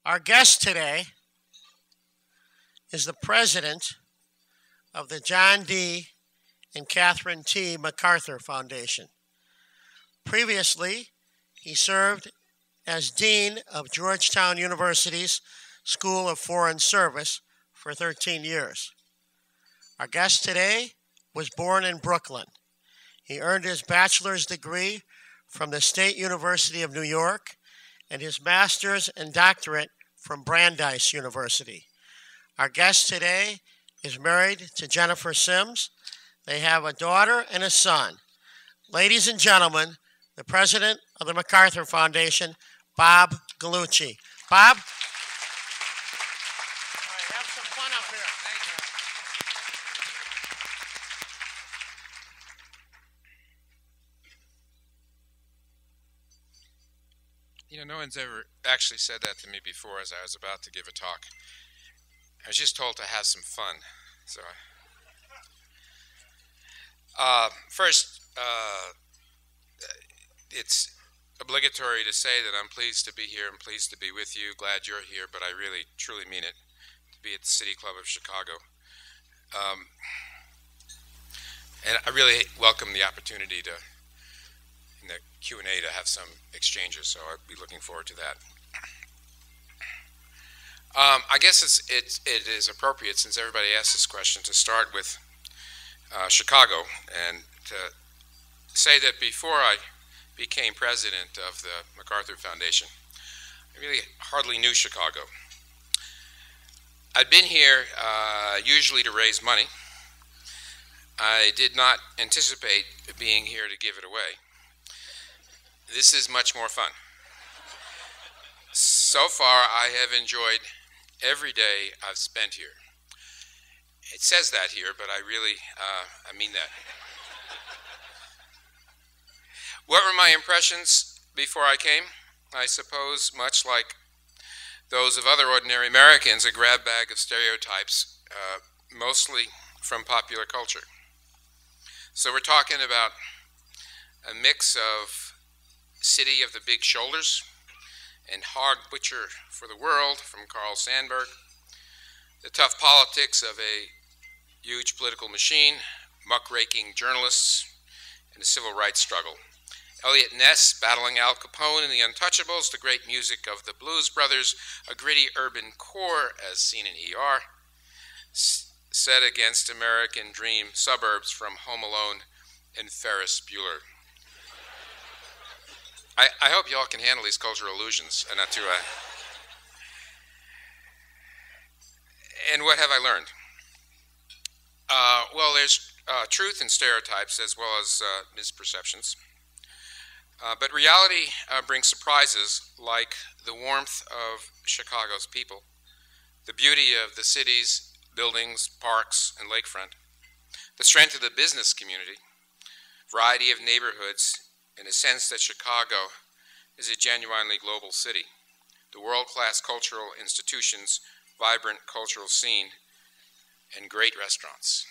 Our guest today is the president of the John D. and Catherine T. MacArthur Foundation. Previously, he served as Dean of Georgetown University's School of Foreign Service for 13 years. Our guest today was born in Brooklyn. He earned his bachelor's degree from the State University of New York and his master's and doctorate from Brandeis University. Our guest today is married to Jennifer Sims. They have a daughter and a son. Ladies and gentlemen, the president of the MacArthur Foundation, Bob Gallucci. Bob? All right, have some fun up here. Thank you. You know, no one's ever actually said that to me before as I was about to give a talk. I was just told to have some fun. So, first, it's obligatory to say that I'm pleased to be here. I'm pleased to be with you. Glad you're here, but I really, truly mean it, to be at the City Club of Chicago. And I really welcome the opportunity to, in the Q&A, to have some exchanges, so I'll be looking forward to that. I guess it is appropriate, since everybody asked this question, to start with Chicago, and to say that before I became president of the MacArthur Foundation, I really hardly knew Chicago. I'd been here usually to raise money. I did not anticipate being here to give it away. This is much more fun. So far, I have enjoyed every day I've spent here. It says that here, but I really, I mean that. What were my impressions before I came? I suppose, much like those of other ordinary Americans, a grab bag of stereotypes, mostly from popular culture. So we're talking about a mix of City of the Big Shoulders and Hog Butcher for the World from Carl Sandburg, the tough politics of a huge political machine, muckraking journalists, and the civil rights struggle. Elliot Ness battling Al Capone in The Untouchables, the great music of the Blues Brothers, a gritty urban core as seen in ER, set against American Dream suburbs from Home Alone and Ferris Bueller. I hope you all can handle these cultural illusions and not too. And what have I learned? Well, there's truth in stereotypes as well as misperceptions. But reality brings surprises like the warmth of Chicago's people, the beauty of the city's buildings, parks, and lakefront, the strength of the business community, variety of neighborhoods, and a sense that Chicago is a genuinely global city, the world-class cultural institutions, vibrant cultural scene, and great restaurants.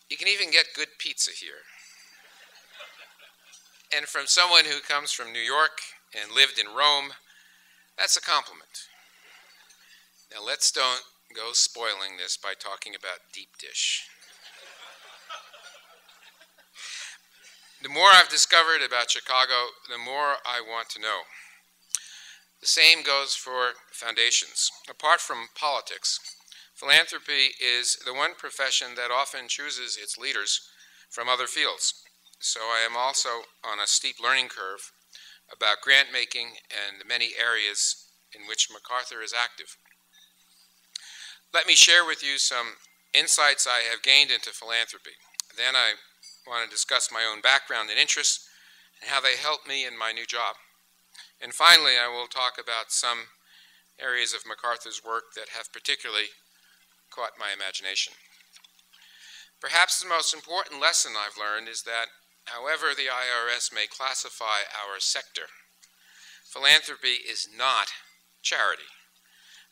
You can even get good pizza here. And from someone who comes from New York and lived in Rome, that's a compliment. Now let's don't go spoiling this by talking about deep dish. The more I've discovered about Chicago, the more I want to know. The same goes for foundations. Apart from politics, philanthropy is the one profession that often chooses its leaders from other fields. So I am also on a steep learning curve about grant making and the many areas in which MacArthur is active. Let me share with you some insights I have gained into philanthropy. Then I want to discuss my own background and interests and how they help me in my new job. And finally, I will talk about some areas of MacArthur's work that have particularly caught my imagination. Perhaps the most important lesson I've learned is that however the IRS may classify our sector, philanthropy is not charity.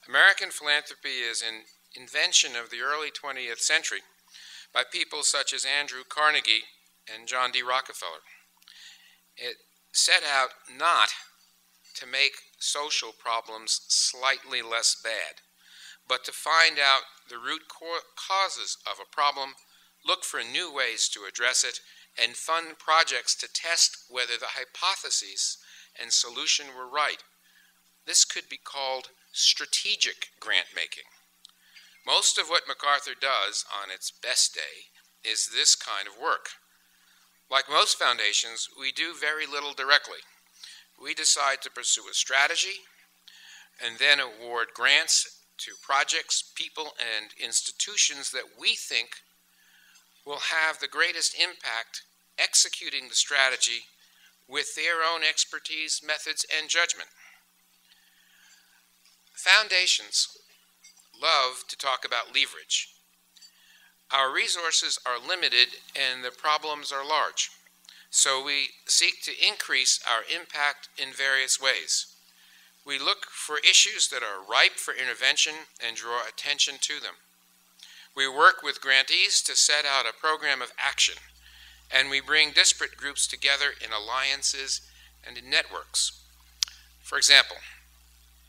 American philanthropy is an invention of the early 20th century by people such as Andrew Carnegie and John D. Rockefeller. It set out not to make social problems slightly less bad, but to find out the root causes of a problem, look for new ways to address it, and fund projects to test whether the hypotheses and solution were right. This could be called strategic grant making. Most of what MacArthur does on its best day is this kind of work. Like most foundations, we do very little directly. We decide to pursue a strategy and then award grants to projects, people, and institutions that we think will have the greatest impact executing the strategy with their own expertise, methods, and judgment. Foundations love to talk about leverage. Our resources are limited and the problems are large, so we seek to increase our impact in various ways. We look for issues that are ripe for intervention and draw attention to them. We work with grantees to set out a program of action, and we bring disparate groups together in alliances and in networks. For example,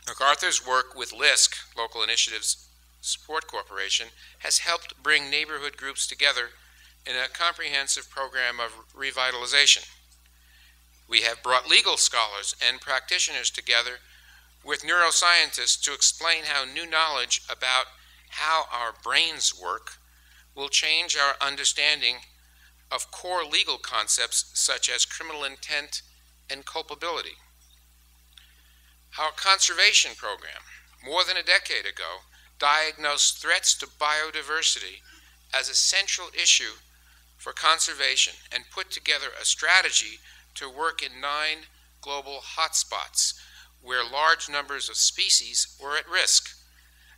MacArthur's work with LISC, Local Initiatives Support Corporation, has helped bring neighborhood groups together in a comprehensive program of revitalization. We have brought legal scholars and practitioners together with neuroscientists to explain how new knowledge about how our brains work will change our understanding of core legal concepts such as criminal intent and culpability. Our conservation program, more than a decade ago, diagnosed threats to biodiversity as a central issue for conservation and put together a strategy to work in 9 global hotspots where large numbers of species were at risk.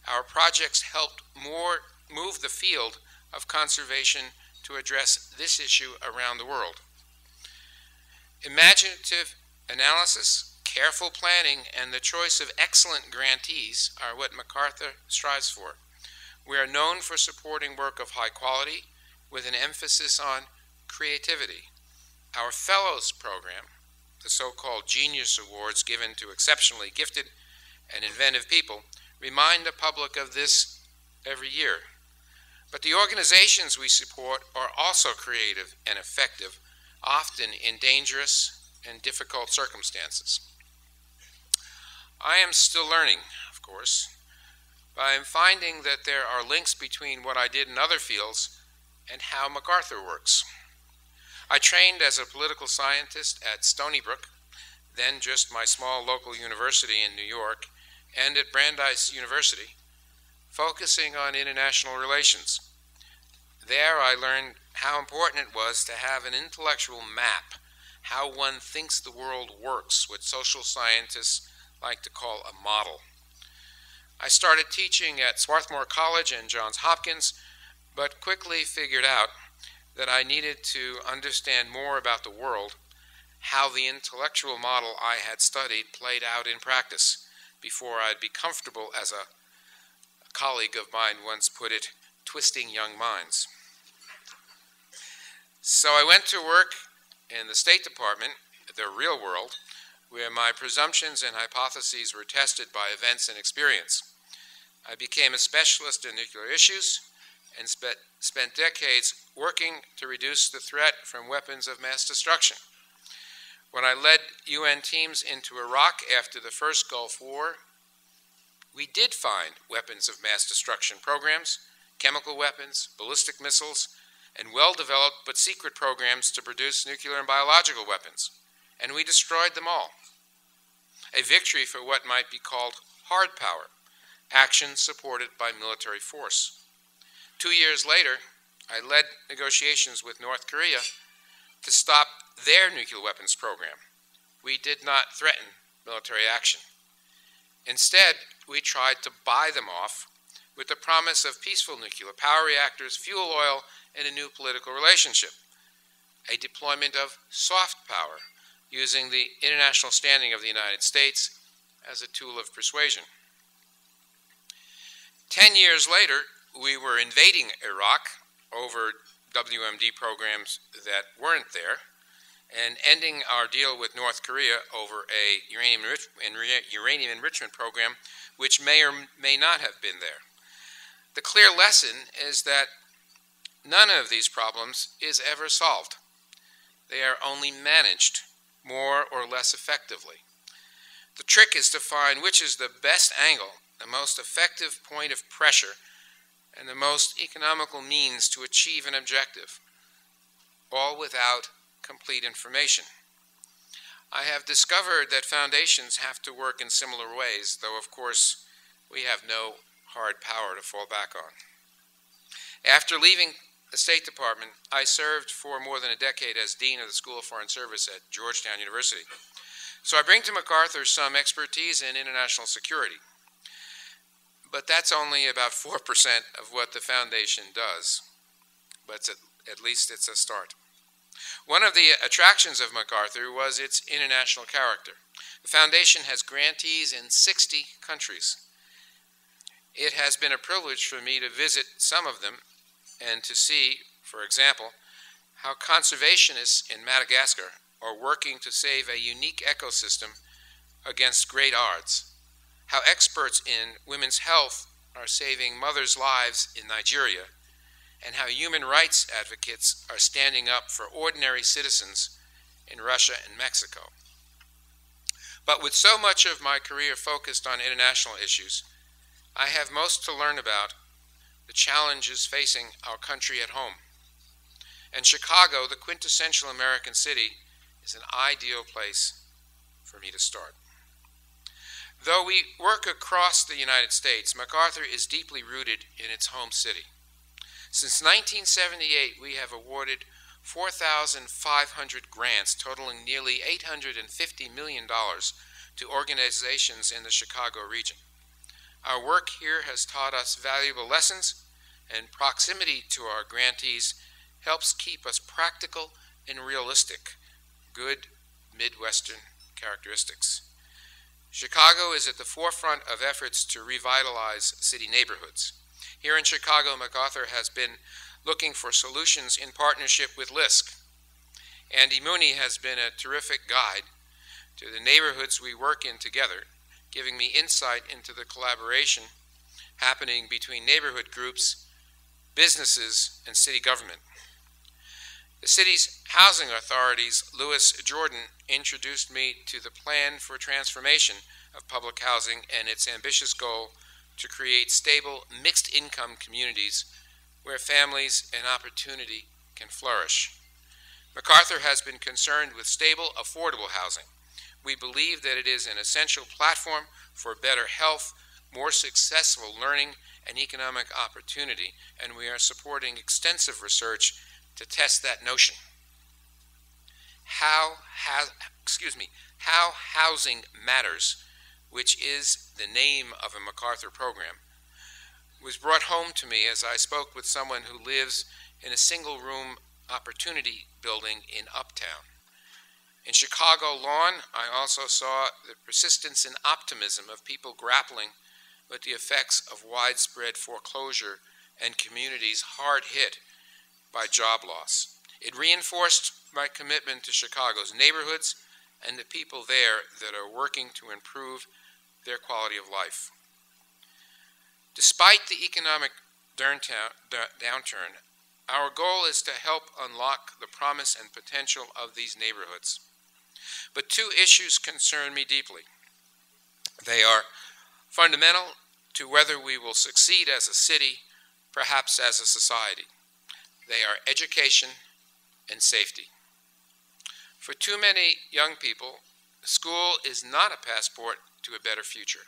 Our projects helped move the field of conservation to address this issue around the world. Imaginative analysis, careful planning, and the choice of excellent grantees are what MacArthur strives for. We are known for supporting work of high quality with an emphasis on creativity. Our Fellows program, the so-called Genius Awards given to exceptionally gifted and inventive people, remind the public of this every year. But the organizations we support are also creative and effective, often in dangerous and difficult circumstances. I am still learning, of course, but I am finding that there are links between what I did in other fields and how MacArthur works. I trained as a political scientist at Stony Brook, then just my small local university in New York, and at Brandeis University, focusing on international relations. There I learned how important it was to have an intellectual map, how one thinks the world works, what social scientists like to call a model. I started teaching at Swarthmore College and Johns Hopkins, but quickly figured out that I needed to understand more about the world, how the intellectual model I had studied played out in practice, before I'd be comfortable, as a colleague of mine once put it, twisting young minds. So I went to work in the State Department, the real world, where my presumptions and hypotheses were tested by events and experience. I became a specialist in nuclear issues and spent decades working to reduce the threat from weapons of mass destruction. When I led UN teams into Iraq after the first Gulf War, we did find weapons of mass destruction programs, chemical weapons, ballistic missiles, and well-developed but secret programs to produce nuclear and biological weapons, and we destroyed them all. A victory for what might be called hard power, action supported by military force. 2 years later, I led negotiations with North Korea to stop their nuclear weapons program. We did not threaten military action. Instead, we tried to buy them off with the promise of peaceful nuclear power reactors, fuel oil, and a new political relationship, a deployment of soft power, using the international standing of the United States as a tool of persuasion. 10 years later, we were invading Iraq over WMD programs that weren't there, and ending our deal with North Korea over a uranium enrichment program which may or may not have been there. The clear lesson is that none of these problems is ever solved. They are only managed more or less effectively. The trick is to find which is the best angle, the most effective point of pressure, and the most economical means to achieve an objective, all without complete information. I have discovered that foundations have to work in similar ways, though of course we have no hard power to fall back on. After leaving the State Department, I served for more than a decade as Dean of the School of Foreign Service at Georgetown University. So I bring to MacArthur some expertise in international security. But that's only about 4% of what the foundation does. But at least it's a start. One of the attractions of MacArthur was its international character. The foundation has grantees in 60 countries. It has been a privilege for me to visit some of them and to see, for example, how conservationists in Madagascar are working to save a unique ecosystem against great odds, how experts in women's health are saving mothers' lives in Nigeria, and how human rights advocates are standing up for ordinary citizens in Russia and Mexico. But with so much of my career focused on international issues, I have most to learn about the challenges facing our country at home. And Chicago, the quintessential American city, is an ideal place for me to start. Though we work across the United States, MacArthur is deeply rooted in its home city. Since 1978, we have awarded 4,500 grants totaling nearly $850 million to organizations in the Chicago region. Our work here has taught us valuable lessons, and proximity to our grantees helps keep us practical and realistic, good Midwestern characteristics. Chicago is at the forefront of efforts to revitalize city neighborhoods. Here in Chicago, MacArthur has been looking for solutions in partnership with LISC. Andy Mooney has been a terrific guide to the neighborhoods we work in together, giving me insight into the collaboration happening between neighborhood groups, businesses, and city government. The city's housing authority's Louis Jordan introduced me to the plan for transformation of public housing and its ambitious goal to create stable, mixed-income communities where families and opportunity can flourish. MacArthur has been concerned with stable, affordable housing. We believe that it is an essential platform for better health, more successful learning, and economic opportunity, and we are supporting extensive research to test that notion. How Housing Matters, which is the name of a MacArthur program, was brought home to me as I spoke with someone who lives in a single-room opportunity building in Uptown. In Chicago Lawn, I also saw the persistence and optimism of people grappling with the effects of widespread foreclosure and communities hard hit by job loss. It reinforced my commitment to Chicago's neighborhoods and the people there that are working to improve their quality of life. Despite the economic downturn, our goal is to help unlock the promise and potential of these neighborhoods. But two issues concern me deeply. They are fundamental to whether we will succeed as a city, perhaps as a society. They are education and safety. For too many young people, school is not a passport to a better future.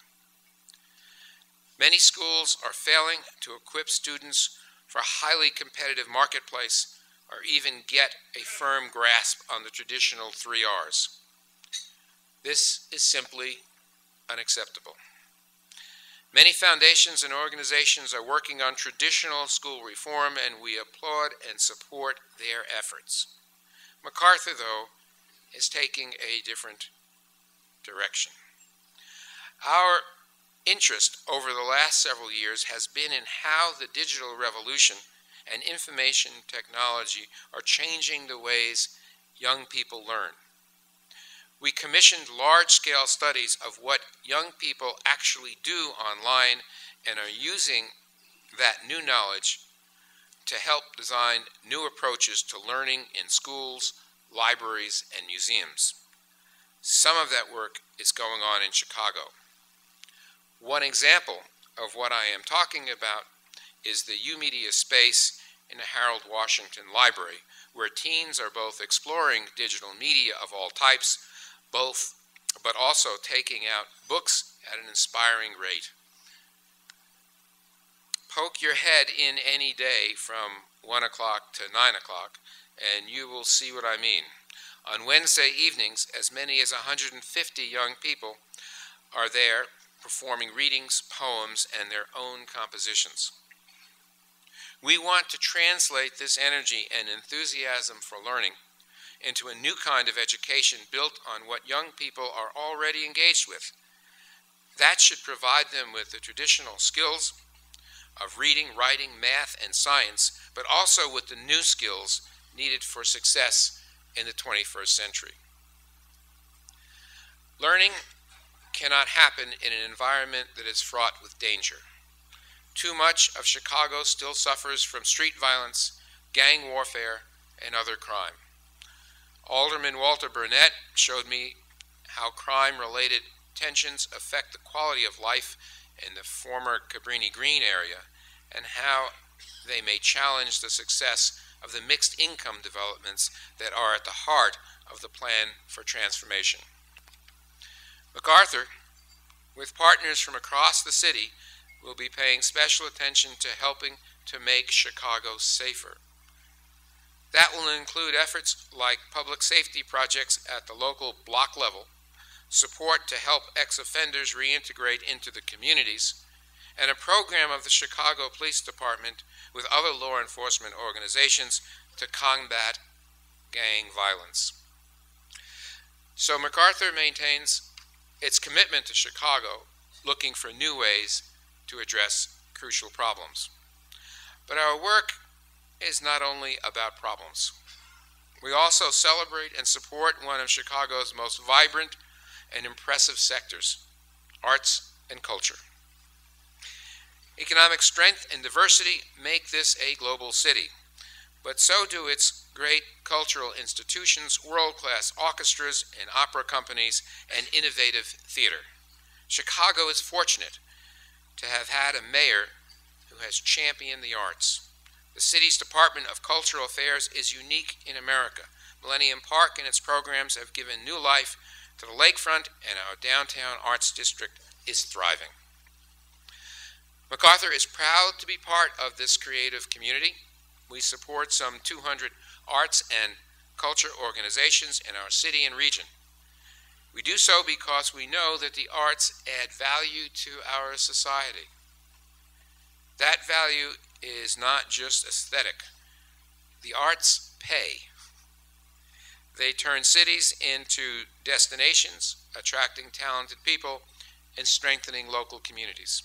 Many schools are failing to equip students for a highly competitive marketplace or even get a firm grasp on the traditional 3 R's. This is simply unacceptable. Many foundations and organizations are working on traditional school reform, and we applaud and support their efforts. MacArthur, though, is taking a different direction. Our interest over the last several years has been in how the digital revolution and information technology are changing the ways young people learn. We commissioned large-scale studies of what young people actually do online and are using that new knowledge to help design new approaches to learning in schools, libraries, and museums. Some of that work is going on in Chicago. One example of what I am talking about is the U-Media space in the Harold Washington Library, where teens are both exploring digital media of all types, but also taking out books at an inspiring rate. Poke your head in any day from 1 o'clock to 9 o'clock, and you will see what I mean. On Wednesday evenings, as many as 150 young people are there performing readings, poems, and their own compositions. We want to translate this energy and enthusiasm for learning into a new kind of education built on what young people are already engaged with. That should provide them with the traditional skills of reading, writing, math, and science, but also with the new skills needed for success in the 21st century. Learning cannot happen in an environment that is fraught with danger. Too much of Chicago still suffers from street violence, gang warfare, and other crime. Alderman Walter Burnett showed me how crime-related tensions affect the quality of life in the former Cabrini Green area and how they may challenge the success of the mixed income developments that are at the heart of the plan for transformation. MacArthur, with partners from across the city, will be paying special attention to helping to make Chicago safer. That will include efforts like public safety projects at the local block level, support to help ex-offenders reintegrate into the communities, and a program of the Chicago Police Department with other law enforcement organizations to combat gang violence. So MacArthur maintains its commitment to Chicago, looking for new ways to address crucial problems. But our work is not only about problems. We also celebrate and support one of Chicago's most vibrant and impressive sectors, arts and culture. Economic strength and diversity make this a global city, but so do its great cultural institutions, world-class orchestras and opera companies, and innovative theater. Chicago is fortunate to have had a mayor who has championed the arts. The city's Department of Cultural Affairs is unique in America. Millennium Park and its programs have given new life to the lakefront, and our downtown arts district is thriving. MacArthur is proud to be part of this creative community. We support some 200 arts and culture organizations in our city and region. We do so because we know that the arts add value to our society. That value is not just aesthetic. The arts pay. They turn cities into destinations, attracting talented people and strengthening local communities.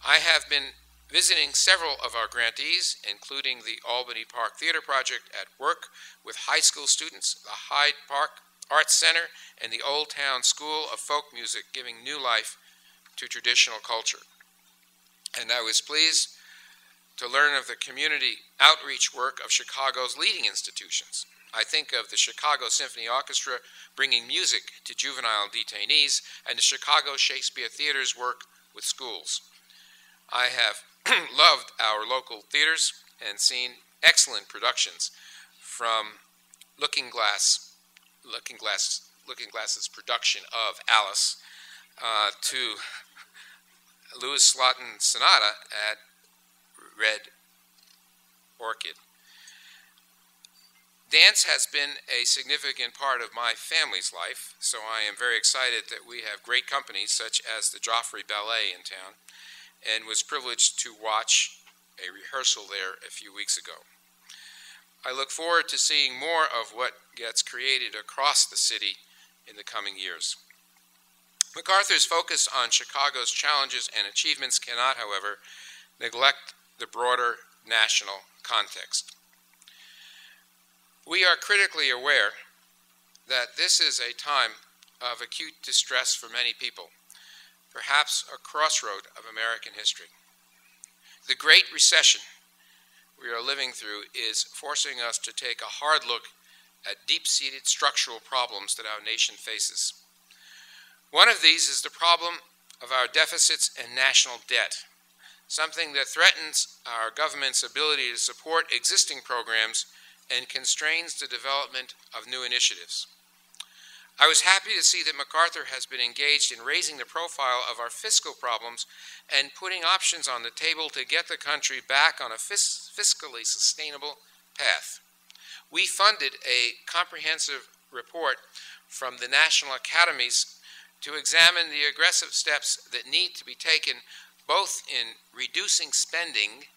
I have been visiting several of our grantees, including the Albany Park Theater Project, at work with high school students, the Hyde Park Arts Center, and the Old Town School of Folk Music, giving new life to traditional culture. And I was pleased to learn of the community outreach work of Chicago's leading institutions. I think of the Chicago Symphony Orchestra bringing music to juvenile detainees, and the Chicago Shakespeare Theater's work with schools. I have loved our local theaters and seen excellent productions, from Looking Glass's production of Alice to Louis Slotin's Sonata at Red Orchid. Dance has been a significant part of my family's life, so I am very excited that we have great companies such as the Joffrey Ballet in town, and was privileged to watch a rehearsal there a few weeks ago. I look forward to seeing more of what gets created across the city in the coming years. MacArthur's focus on Chicago's challenges and achievements cannot, however, neglect the broader national context. We are critically aware that this is a time of acute distress for many people, perhaps a crossroad of American history. The Great Recession we are living through is forcing us to take a hard look at deep-seated structural problems that our nation faces. One of these is the problem of our deficits and national debt, something that threatens our government's ability to support existing programs and constrains the development of new initiatives. I was happy to see that MacArthur has been engaged in raising the profile of our fiscal problems and putting options on the table to get the country back on a fiscally sustainable path. We funded a comprehensive report from the National Academies to examine the aggressive steps that need to be taken both in reducing spending,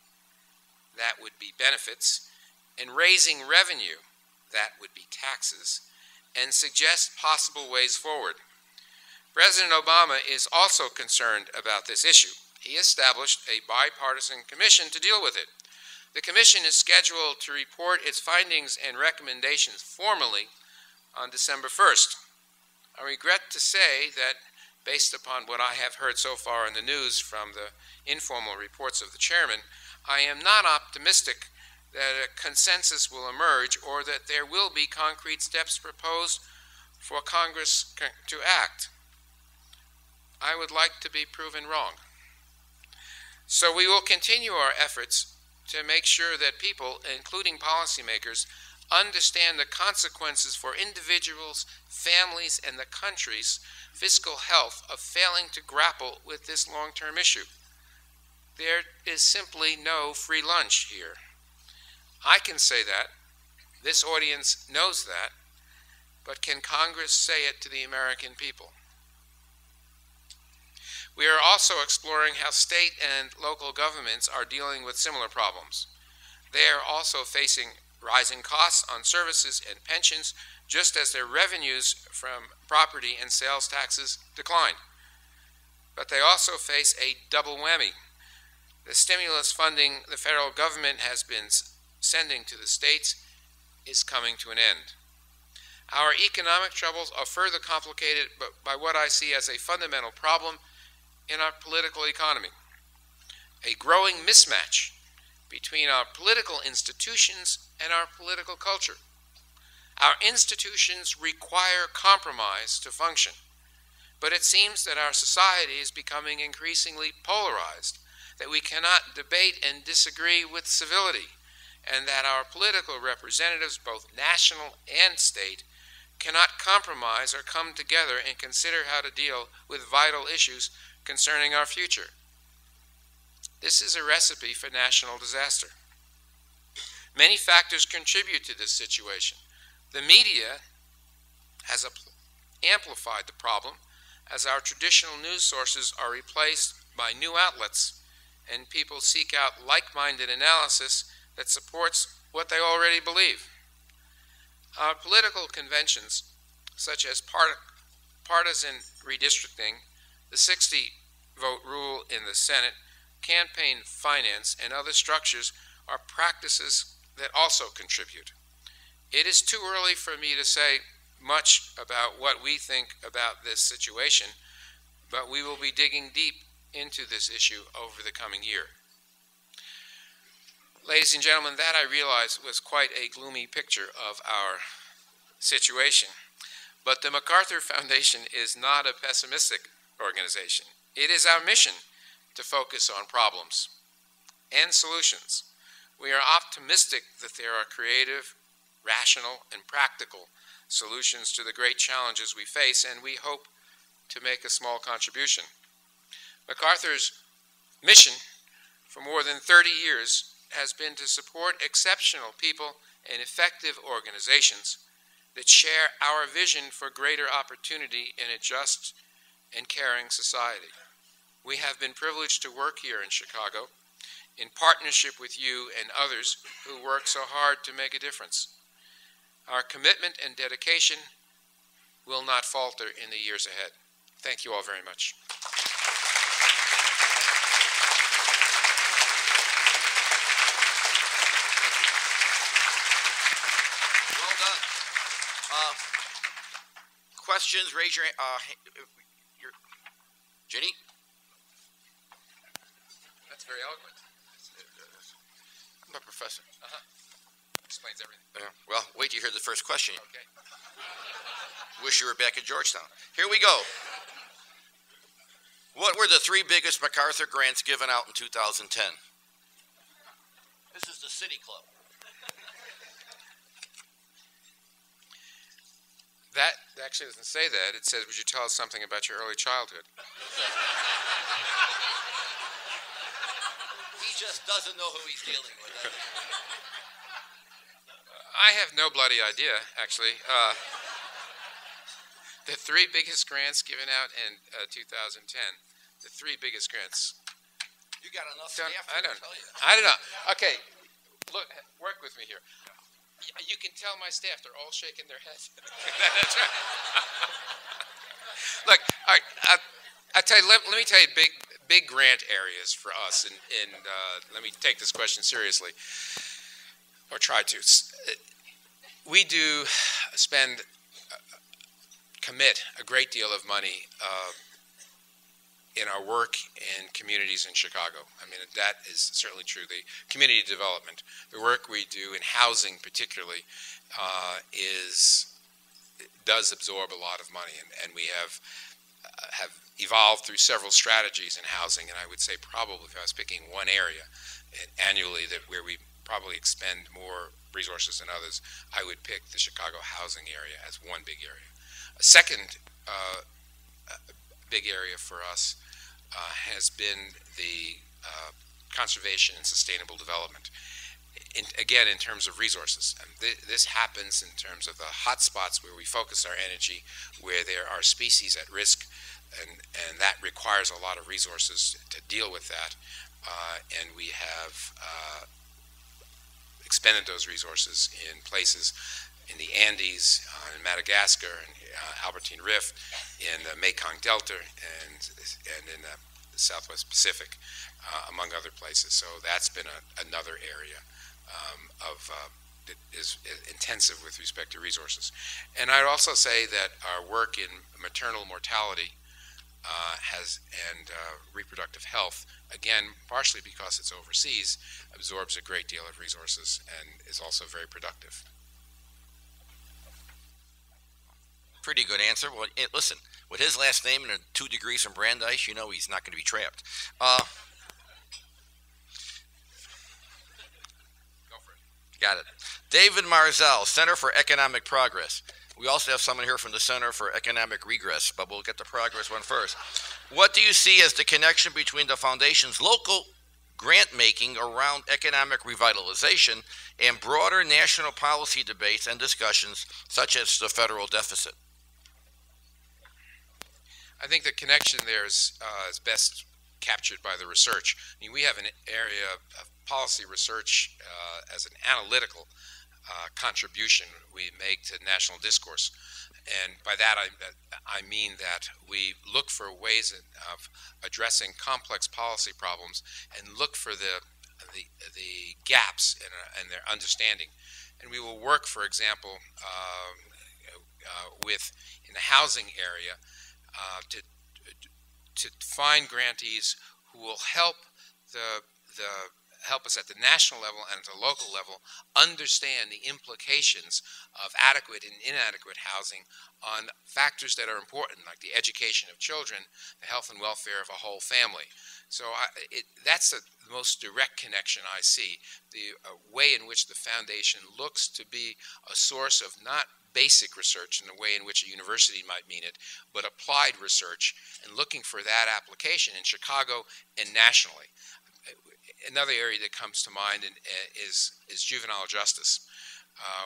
that would be benefits, and raising revenue, that would be taxes, and suggest possible ways forward. President Obama is also concerned about this issue. He established a bipartisan commission to deal with it. The commission is scheduled to report its findings and recommendations formally on December 1st. I regret to say that, based upon what I have heard so far in the news from the informal reports of the chairman, I am not optimistic that a consensus will emerge or that there will be concrete steps proposed for Congress to act. I would like to be proven wrong. So we will continue our efforts to make sure that people, including policymakers, understand the consequences for individuals, families, and the country's fiscal health of failing to grapple with this long-term issue. There is simply no free lunch here. I can say that, this audience knows that, but can Congress say it to the American people? We are also exploring how state and local governments are dealing with similar problems. They are also facing rising costs on services and pensions, just as their revenues from property and sales taxes decline. But they also face a double whammy. The stimulus funding the federal government has been sending to the states is coming to an end. Our economic troubles are further complicated by what I see as a fundamental problem in our political economy, a growing mismatch between our political institutions and our political culture. Our institutions require compromise to function, but it seems that our society is becoming increasingly polarized, that we cannot debate and disagree with civility, and that our political representatives, both national and state, cannot compromise or come together and consider how to deal with vital issues concerning our future. This is a recipe for national disaster. Many factors contribute to this situation. The media has amplified the problem as our traditional news sources are replaced by new outlets and people seek out like-minded analysis that supports what they already believe. Our political conventions, such as partisan redistricting, the 60-vote rule in the Senate, campaign finance, and other structures are practices that also contribute. It is too early for me to say much about what we think about this situation, but we will be digging deep into this issue over the coming year. Ladies and gentlemen, that I realize was quite a gloomy picture of our situation. But the MacArthur Foundation is not a pessimistic organization. It is our mission to focus on problems and solutions. We are optimistic that there are creative, rational, and practical solutions to the great challenges we face, and we hope to make a small contribution. MacArthur's mission for more than 30 years has been to support exceptional people and effective organizations that share our vision for greater opportunity in a just and caring society. We have been privileged to work here in Chicago in partnership with you and others who work so hard to make a difference. Our commitment and dedication will not falter in the years ahead. Thank you all very much. questions, raise your Ginny? That's very eloquent. I'm a professor. Explains everything. Well, wait till you hear the first question. Okay. Wish you were back at Georgetown. Here we go. What were the 3 biggest MacArthur grants given out in 2010? This is the City Club. That actually doesn't say that. It says, would you tell us something about your early childhood? He just doesn't know who he's dealing with. I have no bloody idea, actually. The 3 biggest grants given out in 2010. The 3 biggest grants. You got enough staff I to don't tell you. I don't know. Okay, look, work with me here. You can tell my staff, they're all shaking their heads. That's right. Look, all right, I tell you, let me tell you big grant areas for us, and let me take this question seriously, or try to. We do commit a great deal of money in our work in communities in Chicago. I mean, that is certainly true. The community development, the work we do in housing particularly, does absorb a lot of money, and we have evolved through several strategies in housing, and I would say probably, if I was picking one area annually where we probably expend more resources than others, I would pick the Chicago housing area as one big area. A second big area for us has been the conservation and sustainable development. Again, in terms of resources. And this happens in terms of the hot spots where we focus our energy, where there are species at risk, and that requires a lot of resources to deal with that. And we have expended those resources in places in the Andes, in Madagascar, and Albertine Rift, in the Mekong Delta, and in the Southwest Pacific, among other places. So that's been another area that is intensive with respect to resources. And I'd also say that our work in maternal mortality and reproductive health, again, partially because it's overseas, absorbs a great deal of resources and is also very productive. Pretty good answer. Well, listen, with his last name and 2 degrees from Brandeis, you know he's not going to be trapped. Go for it. Got it. David Marzell, Center for Economic Progress. We also have someone here from the Center for Economic Regress, but we'll get the progress one first. What do you see as the connection between the Foundation's local grant-making around economic revitalization and broader national policy debates and discussions, such as the federal deficit? I think the connection there is best captured by the research. I mean, we have an area of policy research as an analytical contribution we make to national discourse. And by that I mean that we look for ways of addressing complex policy problems and look for the gaps in their understanding. And we will work, for example, in the housing area to find grantees who will help help us at the national level and at the local level understand the implications of adequate and inadequate housing on factors that are important, like the education of children, the health and welfare of a whole family. So that's the most direct connection I see, the way in which the foundation looks to be a source of not basic research in the way in which a university might mean it, but applied research, and looking for that application in Chicago and nationally. Another area that comes to mind is juvenile justice.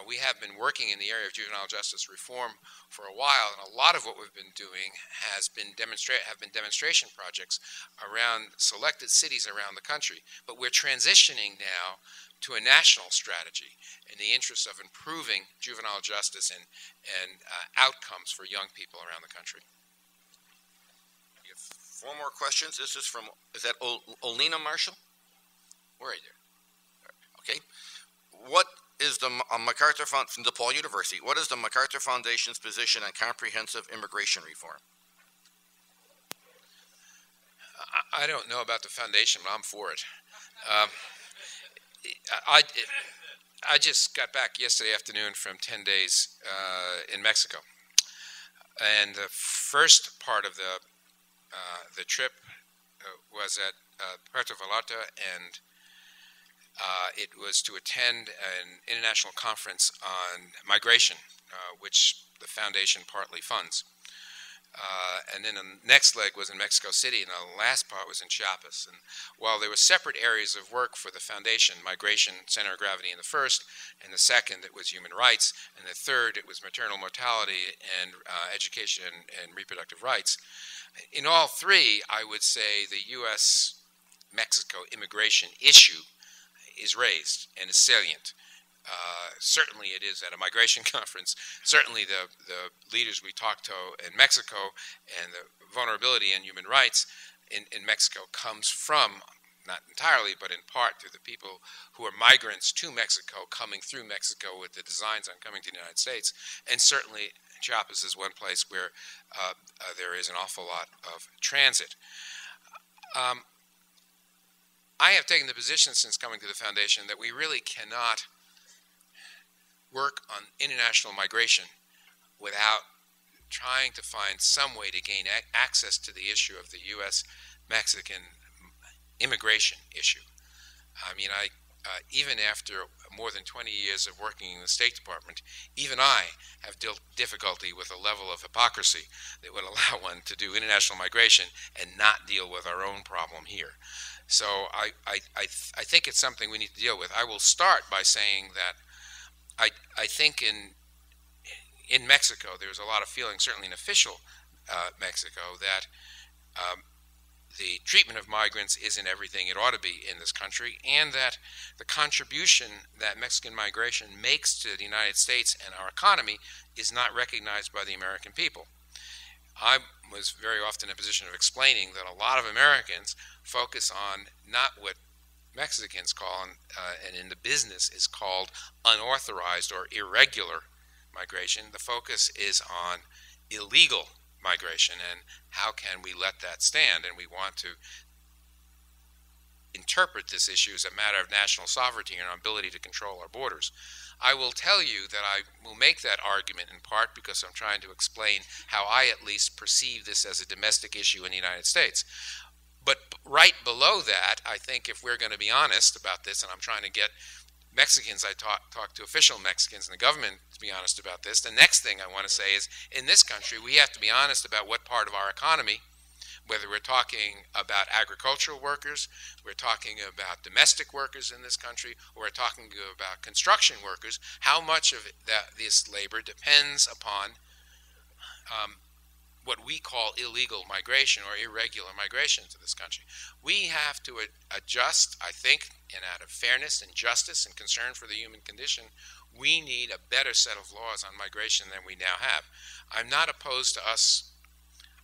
We have been working in the area of juvenile justice reform for a while, and a lot of what we've been doing have been demonstration projects around selected cities around the country. But we're transitioning now to a national strategy in the interest of improving juvenile justice and outcomes for young people around the country. We have 4 more questions. This is from, is that Olena Marshall? Where are you there? Okay. What is the MacArthur from DePaul University? What is the MacArthur Foundation's position on comprehensive immigration reform? I don't know about the foundation, but I'm for it. I just got back yesterday afternoon from 10 days in Mexico, and the first part of the trip was at Puerto Vallarta, and it was to attend an international conference on migration, which the foundation partly funds. And then the next leg was in Mexico City, and the last part was in Chiapas. And while there were separate areas of work for the foundation, migration, center of gravity in the first, and the second, it was human rights, and the third, it was maternal mortality and education and reproductive rights. In all three, I would say the U.S.-Mexico immigration issue is raised and is salient. Certainly it is at a migration conference. Certainly the leaders we talked to in Mexico and the vulnerability in human rights in Mexico comes from, not entirely, but in part through the people who are migrants to Mexico coming through Mexico with the designs on coming to the United States. And certainly Chiapas is one place where there is an awful lot of transit. I have taken the position since coming to the foundation that we really cannot work on international migration without trying to find some way to gain access to the issue of the U.S.-Mexican immigration issue. I mean, even after more than 20 years of working in the State Department, even I have difficulty with a level of hypocrisy that would allow one to do international migration and not deal with our own problem here. So I think it's something we need to deal with. I will start by saying that I think in Mexico there's a lot of feeling, certainly in official Mexico, that the treatment of migrants isn't everything it ought to be in this country, and that the contribution that Mexican migration makes to the United States and our economy is not recognized by the American people. I was very often in a position of explaining that a lot of Americans focus on not what Mexicans call, and in the business is called, unauthorized or irregular migration. The focus is on illegal migration, and how can we let that stand? And we want to interpret this issue as a matter of national sovereignty and our ability to control our borders. I will tell you that I will make that argument in part because I'm trying to explain how I at least perceive this as a domestic issue in the United States. But right below that, I think if we're going to be honest about this, and I'm trying to get Mexicans, I talk to official Mexicans in the government to be honest about this, the next thing I want to say is, in this country, we have to be honest about what part of our economy, whether we're talking about agricultural workers, we're talking about domestic workers in this country, or we're talking about construction workers, how much of this labor depends upon what we call illegal migration or irregular migration to this country. We have to adjust, I think, and out of fairness and justice and concern for the human condition, we need a better set of laws on migration than we now have. I'm not opposed to us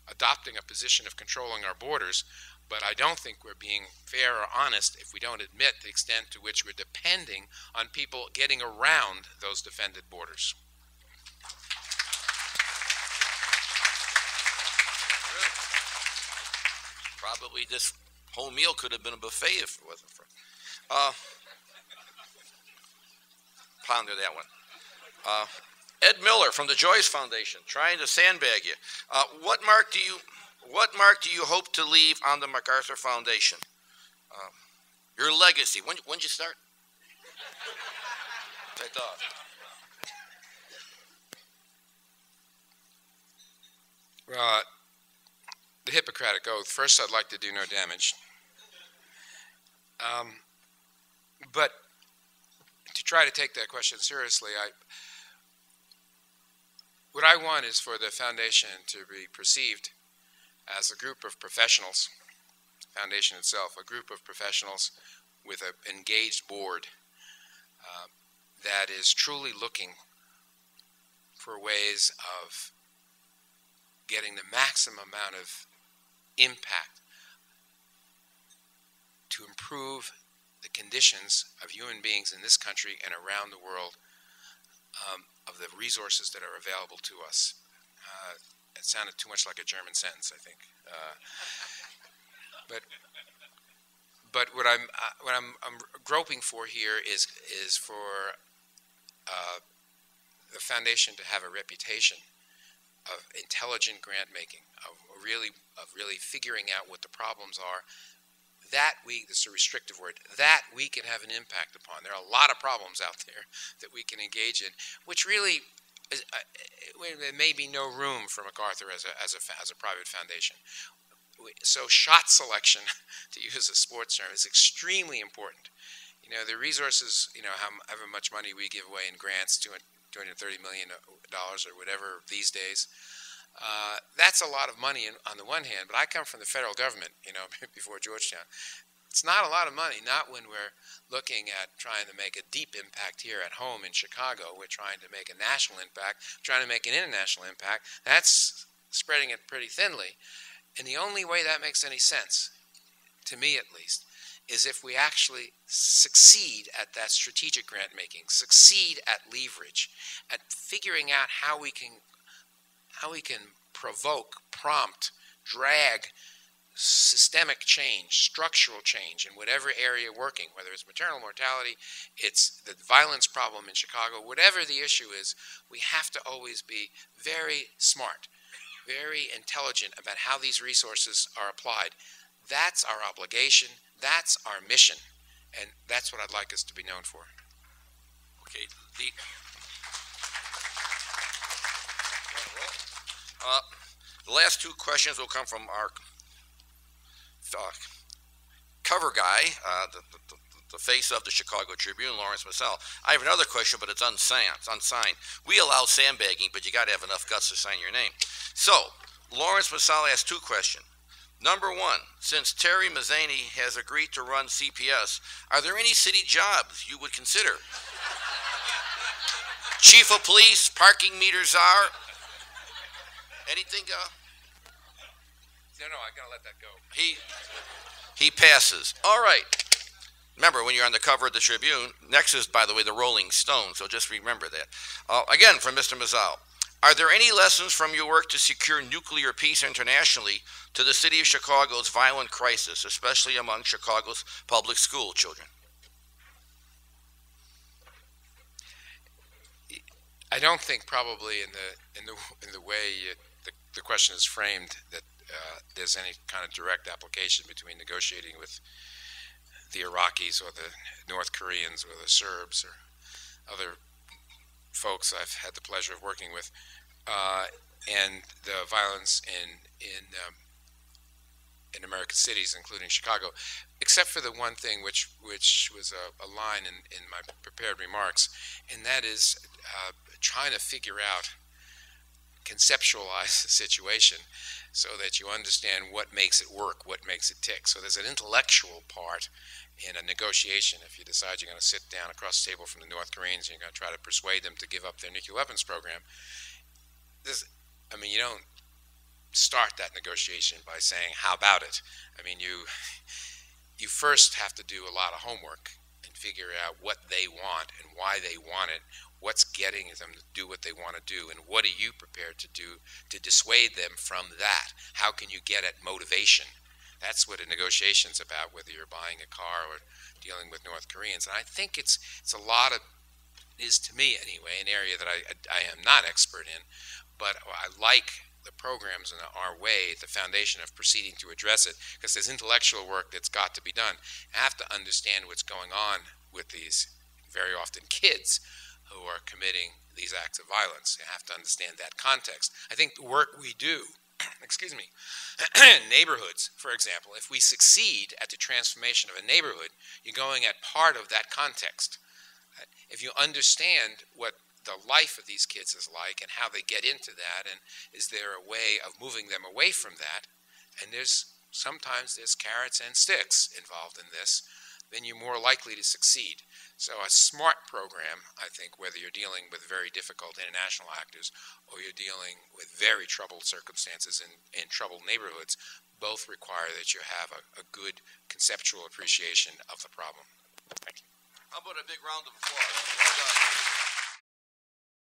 adopting a position of controlling our borders, but I don't think we're being fair or honest if we don't admit the extent to which we're depending on people getting around those defended borders. Probably this whole meal could have been a buffet if it wasn't for. Ponder that one. Ed Miller from the Joyce Foundation, trying to sandbag you. What mark do you hope to leave on the MacArthur Foundation? Your legacy. When'd you start? I thought. Well, the Hippocratic Oath. First, I'd like to do no damage. But to try to take that question seriously, what I want is for the foundation to be perceived as a group of professionals, the foundation itself, a group of professionals with an engaged board that is truly looking for ways of getting the maximum amount of impact to improve the conditions of human beings in this country and around the world, of the resources that are available to us. It sounded too much like a German sentence, I think. But what I'm groping for here is for the foundation to have a reputation of intelligent grant making, of really figuring out what the problems are. That this is a restrictive word, that we can have an impact upon. There are a lot of problems out there that we can engage in, which really is, there may be no room for MacArthur as a private foundation. So shot selection, to use a sports term, is extremely important. You know, the resources, you know, however much money we give away in grants, $230 million or whatever these days, that's a lot of money on the one hand, but I come from the federal government, you know, before Georgetown. It's not a lot of money, not when we're looking at trying to make a deep impact here at home in Chicago. We're trying to make a national impact, trying to make an international impact. That's spreading it pretty thinly. And the only way that makes any sense, to me at least, is if we actually succeed at that strategic grant making, succeed at leverage, at figuring out how we can provoke, prompt, drag systemic change, structural change in whatever area working, whether it's maternal mortality, it's the violence problem in Chicago, whatever the issue is, we have to always be very smart, very intelligent about how these resources are applied. That's our obligation, that's our mission, and that's what I'd like us to be known for. Okay. The last two questions will come from our cover guy, the face of the Chicago Tribune, Lawrence Massell. I have another question, but it's unsigned. We allow sandbagging, but you got to have enough guts to sign your name. So, Lawrence Massell asked two questions. Number one, since Terry Mazzani has agreed to run CPS, are there any city jobs you would consider? Chief of police, parking meters are. Anything? No, I gotta let that go. He passes. All right. Remember, when you're on the cover of the Tribune, next is, by the way, the Rolling Stone, so just remember that. Again, from Mr. Mazzal, are there any lessons from your work to secure nuclear peace internationally to the city of Chicago's violent crisis, especially among Chicago's public school children? I don't think probably in the way the question is framed that there's any kind of direct application between negotiating with the Iraqis or the North Koreans or the Serbs or other folks I've had the pleasure of working with, and the violence in American cities, including Chicago, except for the one thing which was a line in my prepared remarks, and that is trying to figure out, conceptualize the situation so that you understand what makes it work, what makes it tick. So there's an intellectual part in a negotiation. If you decide you're going to sit down across the table from the North Koreans and you're going to try to persuade them to give up their nuclear weapons program, you don't start that negotiation by saying, how about it? I mean, you first have to do a lot of homework and figure out what they want and why they want it, what's getting them to do what they want to do, and what are you prepared to do to dissuade them from that? How can you get at motivation? That's what a negotiation's about, whether you're buying a car or dealing with North Koreans. And I think it's a lot of, is to me anyway, an area that I am not expert in, but I like the programs in our way, the foundation of proceeding to address it, because there's intellectual work that's got to be done. You have to understand what's going on with these very often kids who are committing these acts of violence. You have to understand that context. I think the work we do, excuse me, neighborhoods, for example, if we succeed at the transformation of a neighborhood, you're going at part of that context. If you understand what the life of these kids is like and how they get into that, and is there a way of moving them away from that, and sometimes there's carrots and sticks involved in this, then you're more likely to succeed. So a SMART program, I think, whether you're dealing with very difficult international actors or you're dealing with very troubled circumstances in troubled neighborhoods, both require that you have a good conceptual appreciation of the problem. Thank you. How about a big round of applause? Well done.